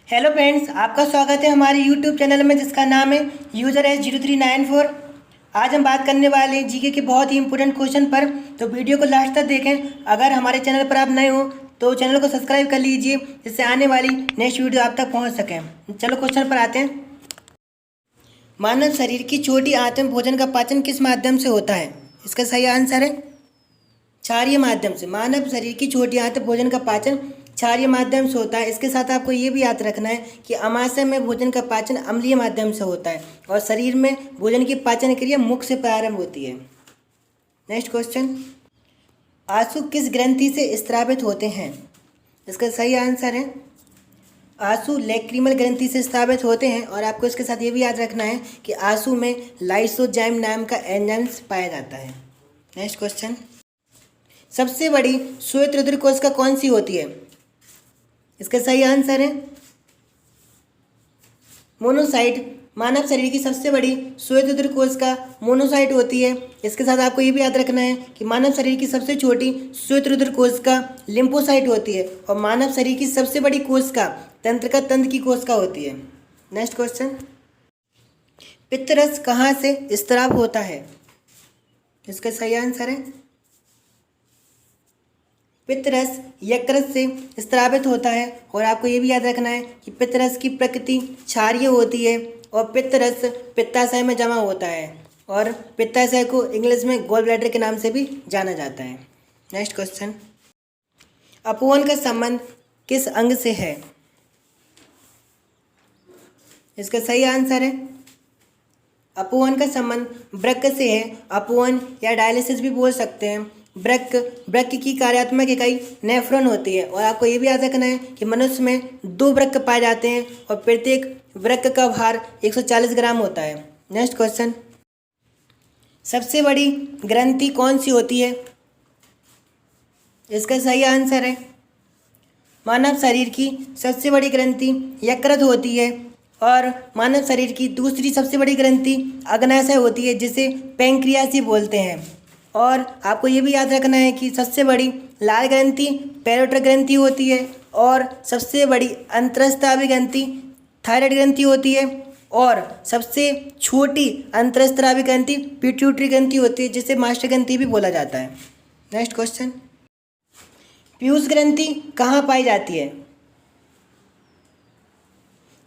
Hello friends, आपका स्वागत है हमारे यूट्यूब चैनल में जिसका नाम है यूज़र S0394। आज हम बात करने वाले हैं जीके के बहुत ही इंपॉर्टेंट क्वेश्चन पर। तो वीडियो को लास्ट तक देखें। अगर हमारे चैनल पर आप नए हो तो चैनल को सब्सक्राइब कर लीजिए जिससे आने वाली नेक्स्ट वीडियो आप तक पहुँच सकें। चलो क्वेश्चन पर आते हैं। मानव शरीर की छोटी आंत में भोजन का पाचन किस माध्यम से होता है? इसका सही आंसर है क्षारीय माध्यम से। मानव शरीर की छोटी आंत में भोजन का पाचन क्षारीय माध्यम से होता है। इसके साथ आपको ये भी याद रखना है कि अमाशय में भोजन का पाचन अम्लीय माध्यम से होता है और शरीर में भोजन की पाचन क्रिया मुख से प्रारंभ होती है। नेक्स्ट क्वेश्चन, आंसू किस ग्रंथि से स्रावित होते हैं? इसका सही आंसर है आंसू लैक्रिमल ग्रंथि से स्रावित होते हैं। और आपको इसके साथ ये भी याद रखना है कि आंसू में लाइसोजाइम नाम का एंजाइम पाया जाता है। नेक्स्ट क्वेश्चन, सबसे बड़ी श्वेत रुधिर कोशिका कौन सी होती है? इसका सही आंसर है मोनोसाइट। मानव शरीर की सबसे बड़ी श्वेत रुधिर कोशिका मोनोसाइट होती है। इसके साथ आपको ये भी याद रखना है कि मानव शरीर की सबसे छोटी श्वेत रुधिर कोशिका लिम्फोसाइट होती है और मानव शरीर की सबसे बड़ी कोशिका तंत्रिका तंत्र की कोशिका होती है। नेक्स्ट क्वेश्चन, पित्तरस कहाँ से स्राव होता है? इसका सही आंसर है पित्तरस यकृत से स्रावित होता है। और आपको ये भी याद रखना है कि पित्तरस की प्रकृति क्षारीय होती है और पित्तरस पित्ताशय में जमा होता है और पित्ताशय को इंग्लिश में गॉल ब्लैडर के नाम से भी जाना जाता है। नेक्स्ट क्वेश्चन, अपवन का संबंध किस अंग से है? इसका सही आंसर है अपवन का संबंध वृक्क से है। अपवन या डायलिसिस भी बोल सकते हैं। वृक्क की कार्यात्मक इकाई नेफ्रॉन होती है। और आपको ये भी याद रखना है कि मनुष्य में 2 वृक्क पाए जाते हैं और प्रत्येक वृक्क का भार 140 ग्राम होता है। नेक्स्ट क्वेश्चन, सबसे बड़ी ग्रंथि कौन सी होती है? इसका सही आंसर है मानव शरीर की सबसे बड़ी ग्रंथि यकृत होती है और मानव शरीर की दूसरी सबसे बड़ी ग्रंथि अग्नाशय होती है जिसे पैंक्रियास बोलते हैं। और आपको ये भी याद रखना है कि सबसे बड़ी लाल ग्रंथि पैरोटर ग्रंथि होती है और सबसे बड़ी अंतरस्रावी ग्रंथि थायराइड ग्रंथि होती है और सबसे छोटी अंतरस्रावी ग्रंथि पिट्यूटरी ग्रंथि होती है जिसे मास्टर ग्रंथि भी बोला जाता है। नेक्स्ट क्वेश्चन, पीयूष ग्रंथि कहाँ पाई जाती है?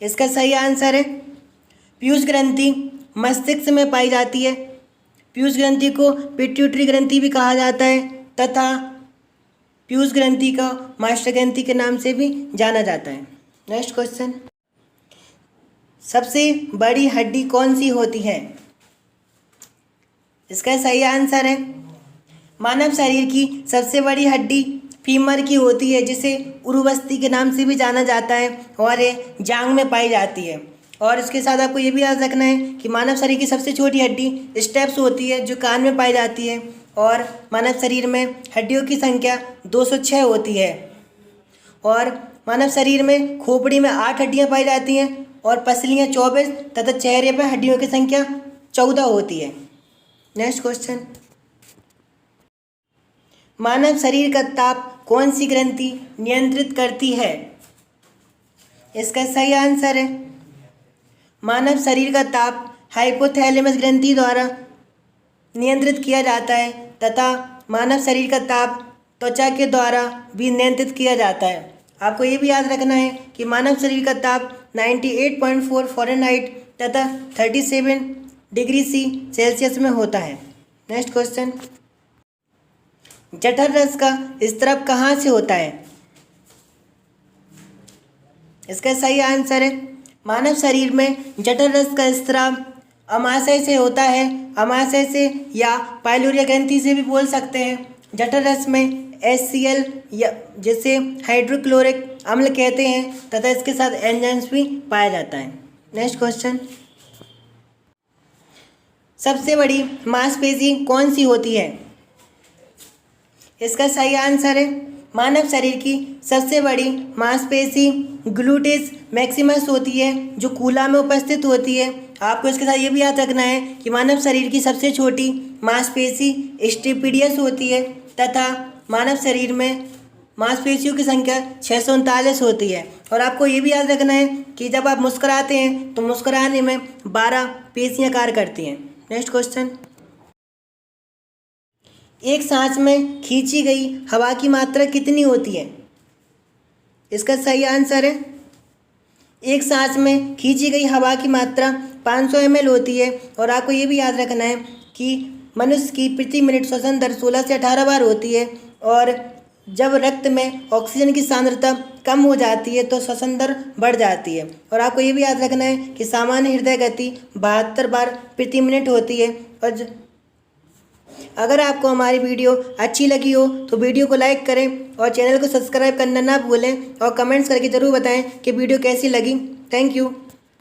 इसका सही आंसर है पीयूष ग्रंथि मस्तिष्क में पाई जाती है। पीयूष ग्रंथि को पिट्यूटरी ग्रंथि भी कहा जाता है तथा पीयूष ग्रंथि का मास्टर ग्रंथि के नाम से भी जाना जाता है। नेक्स्ट क्वेश्चन, सबसे बड़ी हड्डी कौन सी होती है? इसका सही आंसर है मानव शरीर की सबसे बड़ी हड्डी फीमर की होती है जिसे उरुवस्ती के नाम से भी जाना जाता है और ये जांघ में पाई जाती है। और इसके साथ आपको ये भी याद रखना है कि मानव शरीर की सबसे छोटी हड्डी स्टेप्स होती है जो कान में पाई जाती है और मानव शरीर में हड्डियों की संख्या 206 होती है। और मानव शरीर में खोपड़ी में 8 हड्डियां पाई जाती हैं और पसलियां 24 तथा चेहरे पर हड्डियों की संख्या 14 होती है। नेक्स्ट क्वेश्चन, मानव शरीर का ताप कौन सी ग्रंथि नियंत्रित करती है? इसका सही आंसर है मानव शरीर का ताप हाइपोथैलेमस ग्रंथि द्वारा नियंत्रित किया जाता है तथा मानव शरीर का ताप त्वचा के द्वारा भी नियंत्रित किया जाता है। आपको ये भी याद रखना है कि मानव शरीर का ताप 98.4 फ़ारेनहाइट तथा 37 डिग्री सेल्सियस में होता है। नेक्स्ट क्वेश्चन, जठर रस का स्राव कहाँ से होता है? इसका सही आंसर है मानव शरीर में जठर रस का स्राव अमाशय से होता है। अमाशय से या पाइलोरिया ग्रंथि से भी बोल सकते हैं। जठर रस में HCl या जिसे हाइड्रोक्लोरिक अम्ल कहते हैं तथा इसके साथ एंजाइम्स भी पाया जाता है। नेक्स्ट क्वेश्चन, सबसे बड़ी मांसपेशी कौन सी होती है? इसका सही आंसर है मानव शरीर की सबसे बड़ी मांसपेशी ग्लूटेस मैक्सिमस होती है जो कूला में उपस्थित होती है। आपको इसके साथ ये भी याद रखना है कि मानव शरीर की सबसे छोटी मांसपेशी स्टेपिडियस होती है तथा मानव शरीर में मांसपेशियों की संख्या 639 होती है। और आपको ये भी याद रखना है कि जब आप मुस्कुराते हैं तो मुस्कुराने में 12 पेशियां कार्य करती हैं। नेक्स्ट क्वेश्चन, एक सांस में खींची गई हवा की मात्रा कितनी होती है? इसका सही आंसर है, एक सांस में खींची गई हवा की मात्रा 500 ml होती है। और आपको ये भी याद रखना है कि मनुष्य की प्रति मिनट श्वसन दर 16 से 18 बार होती है। और जब रक्त में ऑक्सीजन की सांद्रता कम हो जाती है तो श्वसन दर बढ़ जाती है। और आपको ये भी याद रखना है कि सामान्य हृदय गति 72 बार प्रति मिनट होती है। और अगर आपको हमारी वीडियो अच्छी लगी हो तो वीडियो को लाइक करें और चैनल को सब्सक्राइब करना ना भूलें और कमेंट्स करके ज़रूर बताएं कि वीडियो कैसी लगी। Thank you.